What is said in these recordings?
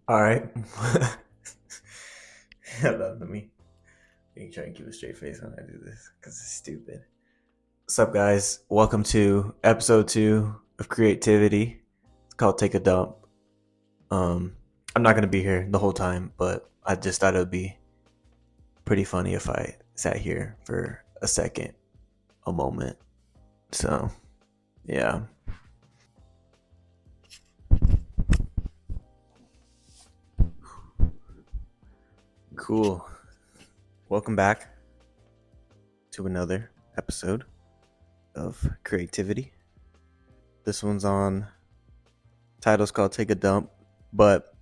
All right. Let me try and keep a straight face when I do this because it's stupid. What's up, guys? Welcome to episode 2 of Creativity. It's called Take a Dump. Um, I'm not gonna be here the whole time, but I just thought it would be pretty funny if I sat here for a second, a moment. So, yeah. Cool. Welcome back to another episode of Creativity. This one's on title's called Take a Dump, but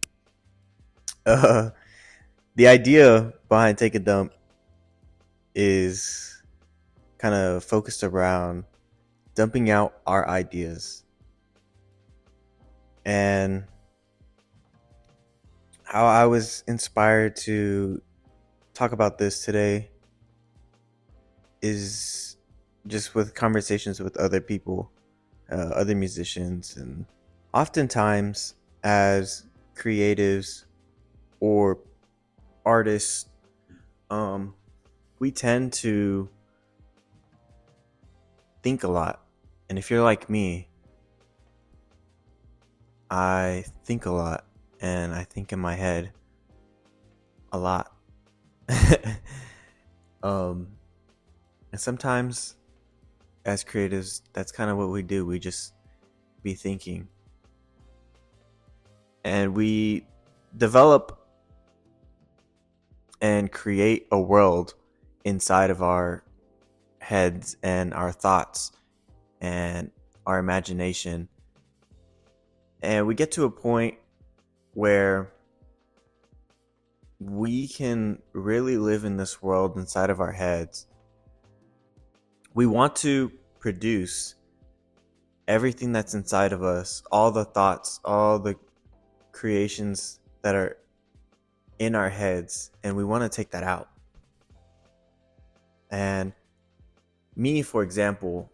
uh, the idea behind Take a Dump is kind of focused around dumping out our ideas. And how I was inspired to talk about this today is just with conversations with other people, other musicians, and oftentimes as creatives or artists, we tend to think a lot. And if you're like me, I think a lot and I think in my head a lot. um, and sometimes as creatives, that's kind of what we do. We just be thinking. And we develop and create a world inside of our heads and our thoughts and our imagination. And we get to a point where we can really live in this world inside of our heads. We want to produce everything that's inside of us, all the thoughts, all the creations that are in our heads, and we want to take that out. And me, for example,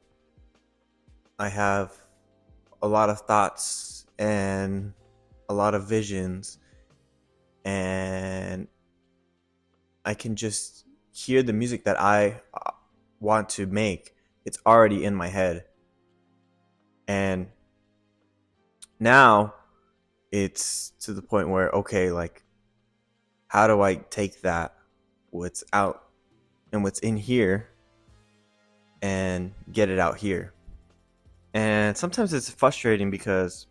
I have a lot of thoughts and a lot of visions, and I can just hear the music that I want to make. It's already in my head. And now it's to the point where, okay, like, how do I take that, what's out and what's in here, and get it out here? And sometimes it's frustrating because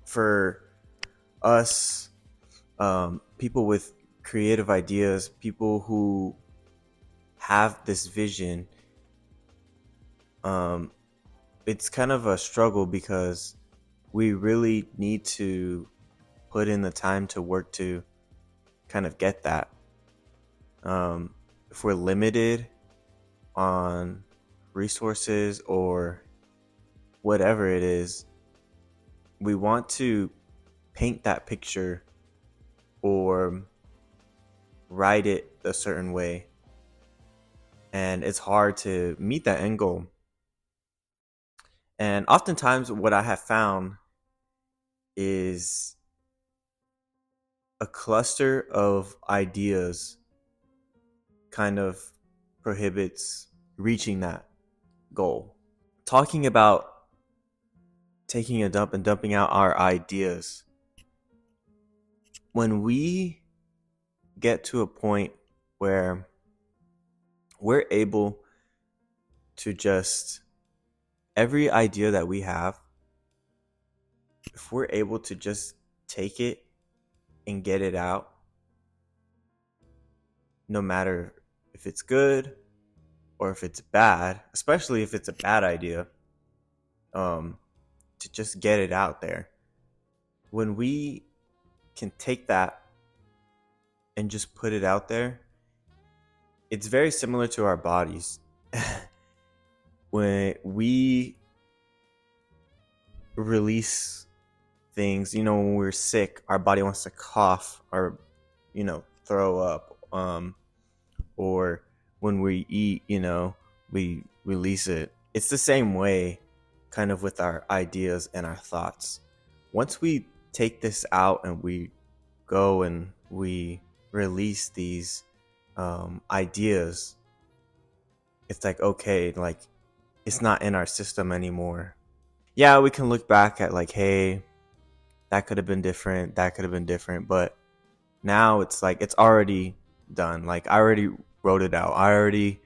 for us, people with creative ideas, people who have this vision, it's kind of a struggle because we really need to put in the time to work to kind of get that. If we're limited on resources or whatever it is, we want to paint that picture or write it a certain way, and it's hard to meet that end goal. And oftentimes what I have found is a cluster of ideas kind of prohibits reaching that goal. Talking about taking a dump and dumping out our ideas, when we get to a point where we're able to just, every idea that we have, if we're able to just take it and get it out, no matter if it's good or if it's bad, especially if it's a bad idea, to just get it out there. When we can take that and just put it out there, it's very similar to our bodies. When we release things, when we're sick, our body wants to cough or, throw up. Or when we eat, we release it. It's the same way kind of with our ideas and our thoughts. Once we take this out and we go and we release these ideas, it's like, okay, like it's not in our system anymore. Yeah, we can look back at like, hey, that could have been different, that could have been different, but now it's like it's already done. Like I already wrote it out. I already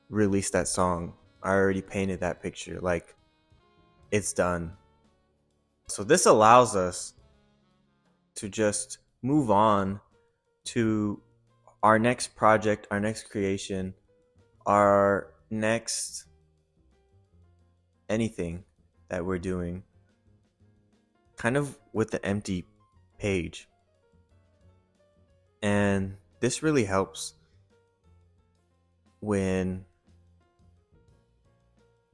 released that song. I already painted that picture. Like it's done. So this allows us to just move on to our next project, our next creation, our next anything that we're doing, kind of with the empty page. And this really helps when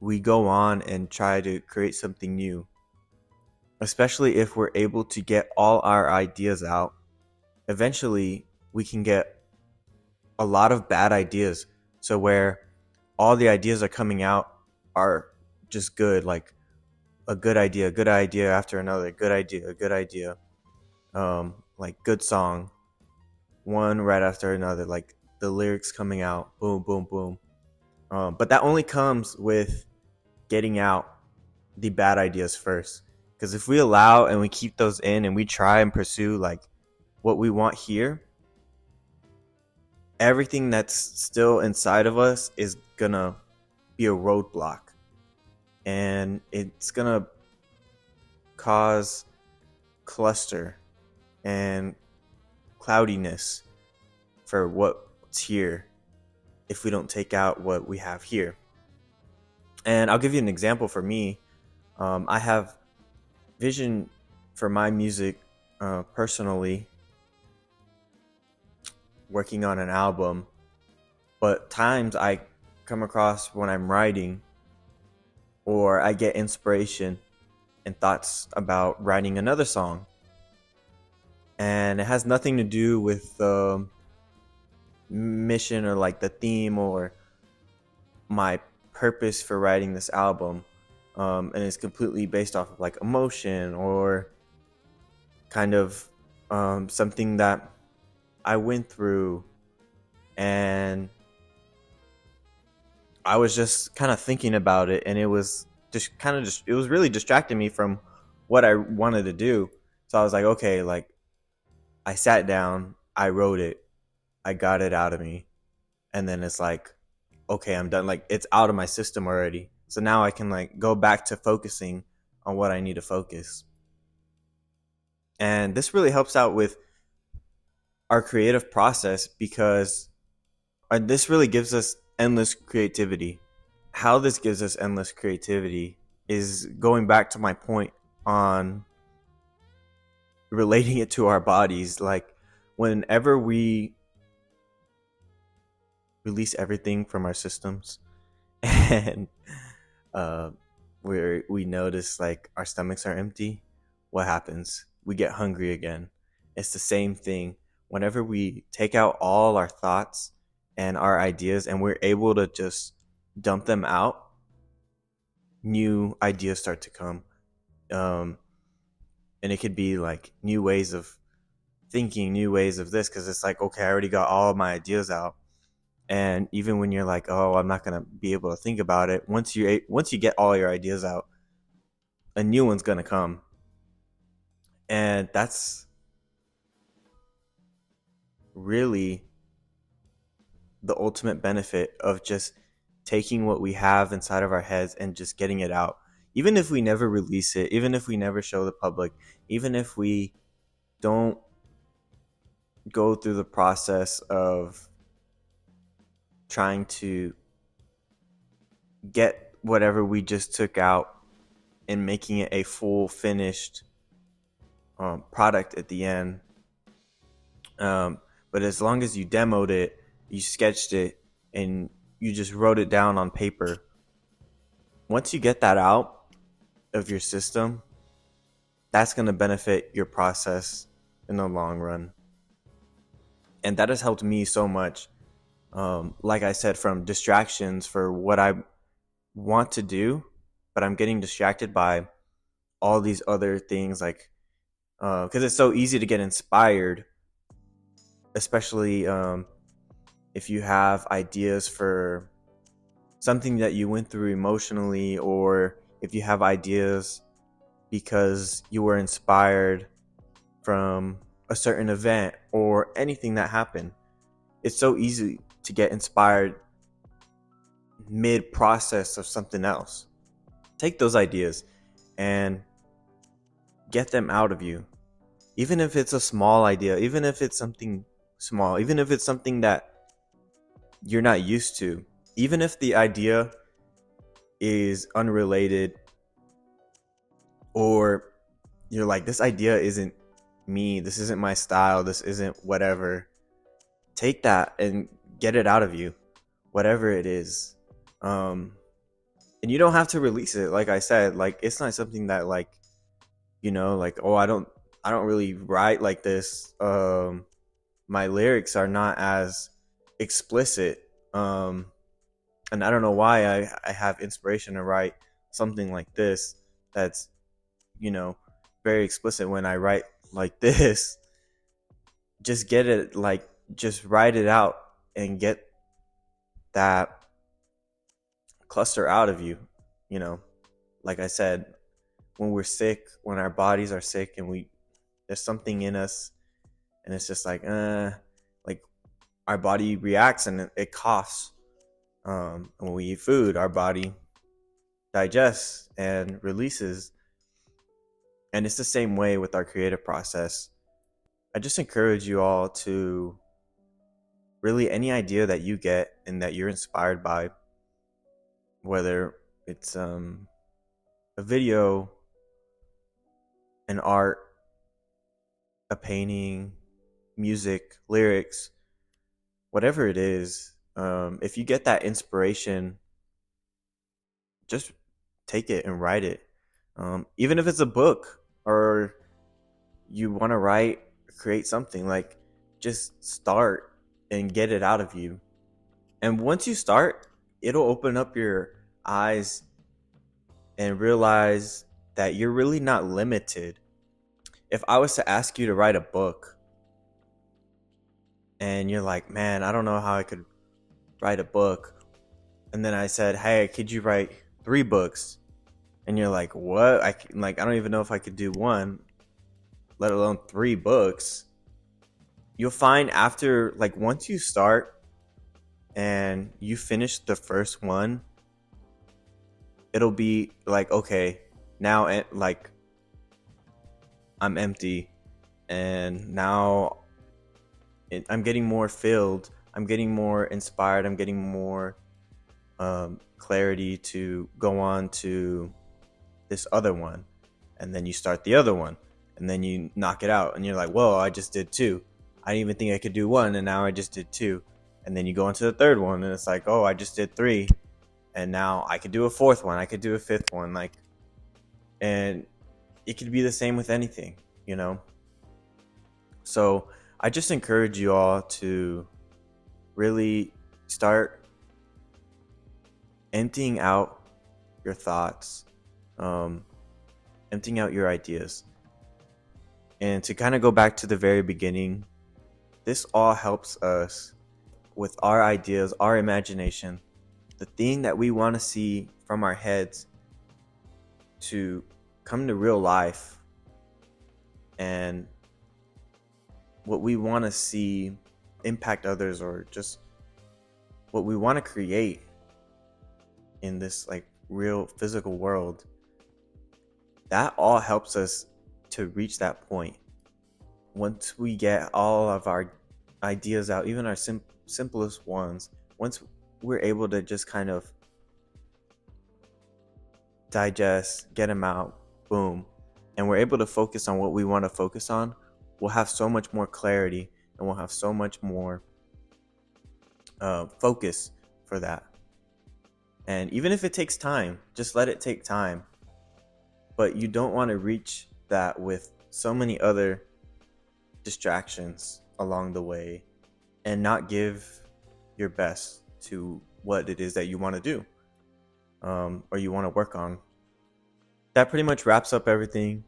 we go on and try to create something new, especially if we're able to get all our ideas out. Eventually, we can get a lot of bad ideas. So, where all the ideas are coming out are just good, like a good idea after another, good idea, a good idea, like good song, one right after another, like the lyrics coming out, boom, boom, boom. But that only comes with getting out the bad ideas first. Because if we allow and we keep those in and we try and pursue like what we want here, everything that's still inside of us is gonna be a roadblock, and it's gonna cause cluster and cloudiness for what's here if we don't take out what we have here. And I'll give you an example for me. I have vision for my music personally, working on an album, but times I come across when I'm writing or I get inspiration and thoughts about writing another song. And it has nothing to do with the mission or like the theme or my purpose for writing this album. And it's completely based off of like emotion or kind of something that I went through, and I was just kind of thinking about it, and it was it was really distracting me from what I wanted to do. So I was like, okay, like I sat down, I wrote it, I got it out of me, and then it's like, okay, I'm done. Like it's out of my system already. So now I can like go back to focusing on what I need to focus. And this really helps out with our creative process because this really gives us endless creativity. How this gives us endless creativity is going back to my point on relating it to our bodies. Like whenever we release everything from our systems and uh, we notice like our stomachs are empty, what happens? We get hungry again. It's the same thing. Whenever we take out all our thoughts and our ideas and we're able to just dump them out, new ideas start to come. Um, and it could be like new ways of thinking, new ways of this, because it's like, okay, I already got all of my ideas out. And even when you're like, oh, I'm not gonna be able to think about it, once you get all your ideas out, a new one's gonna come. And that's really the ultimate benefit of just taking what we have inside of our heads and just getting it out. Even if we never release it, even if we never show the public, even if we don't go through the process of trying to get whatever we just took out and making it a full finished product at the end. But as long as you demoed it, you sketched it, and you just wrote it down on paper, once you get that out of your system, that's going to benefit your process in the long run. And that has helped me so much. Like I said, from distractions for what I want to do, but I'm getting distracted by all these other things like because it's so easy to get inspired, especially if you have ideas for something that you went through emotionally, or if you have ideas because you were inspired from a certain event or anything that happened. It's so easy to get inspired mid process of something else. Take those ideas and get them out of you. Even if it's a small idea, even if it's something small, even if it's something that you're not used to, even if the idea is unrelated, or you're like, this idea isn't me, this isn't my style, this isn't whatever, take that and get it out of you, whatever it is. And you don't have to release it. Like I said, like, it's not something that, like, like, oh, I don't really write like this. My lyrics are not as explicit. And I don't know why I have inspiration to write something like this that's, very explicit when I write like this. Just get it, like, just write it out and get that cluster out of you. Like I said, when we're sick, when our bodies are sick, and there's something in us, and it's just like our body reacts and it coughs. When we eat food, our body digests and releases. And it's the same way with our creative process. I just encourage you all to really, any idea that you get and that you're inspired by, whether it's a video, an art, a painting, music, lyrics, whatever it is, if you get that inspiration, just take it and write it. Even if it's a book, or you want to create something, like, just start and get it out of you. And once you start, it'll open up your eyes and realize that you're really not limited. If I was to ask you to write a book and you're like, man, I don't know how I could write a book. And then I said, hey, could you write 3 books? And you're like, what? I don't even know if I could do one, let alone 3 books. You'll find after, like, once you start and you finish the first one, it'll be like, okay, now, like, I'm empty, and now I'm getting more filled, I'm getting more inspired, I'm getting more clarity to go on to this other one. And then you start the other one, and then you knock it out, and you're like, whoa, I just did 2. I didn't even think I could do 1, and now I just did 2. And then you go into the third one, and it's like, oh, I just did 3, and now I could do a 4th one, I could do a 5th one, like. And it could be the same with anything, So I just encourage you all to really start emptying out your thoughts, emptying out your ideas. And to kind of go back to the very beginning, this all helps us with our ideas, our imagination, the thing that we want to see from our heads to come to real life, and what we want to see impact others, or just what we want to create in this, like, real physical world. That all helps us to reach that point. Once we get all of our ideas out, even our simplest ones, once we're able to just kind of digest, get them out, boom, and we're able to focus on what we want to focus on, we'll have so much more clarity, and we'll have so much more focus for that. And even if it takes time, just let it take time. But you don't want to reach that with so many other distractions along the way, and not give your best to what it is that you want to do, or you want to work on. That pretty much wraps up everything.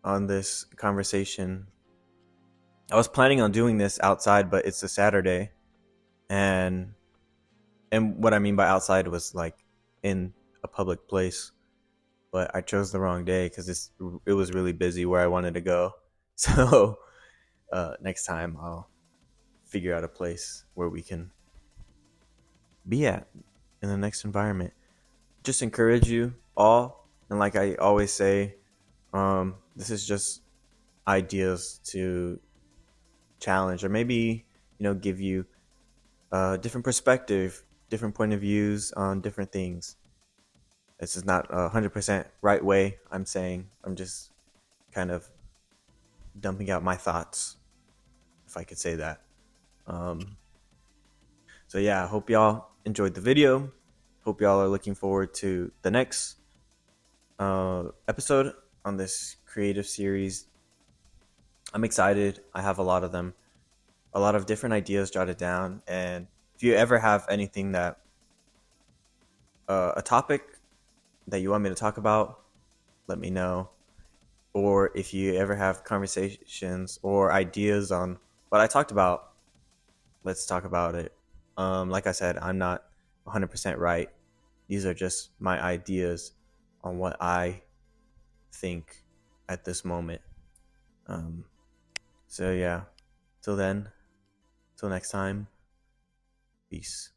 on this conversation. I was planning on doing this outside, but it's a Saturday, and what I mean by outside was like in a public place. But I chose the wrong day because it was really busy where I wanted to go. So next time I'll figure out a place where we can be at in the next environment. Just encourage you all, and like I always say, this is just ideas to challenge or maybe give you a different perspective, different point of views on different things. This is not 100% right way. I'm just kind of dumping out my thoughts, if I could say that. Um, so yeah, I hope y'all enjoyed the video. Hope y'all are looking forward to the next episode on this creative series. I'm excited. I have a lot of them, a lot of different ideas jotted down. And if you ever have anything that, a topic that you want me to talk about, let me know. Or if you ever have conversations or ideas on what I talked about, let's talk about it. Like I said, I'm not 100% right. These are just my ideas on what I think at this moment. Um, so yeah, till then, till next time, peace.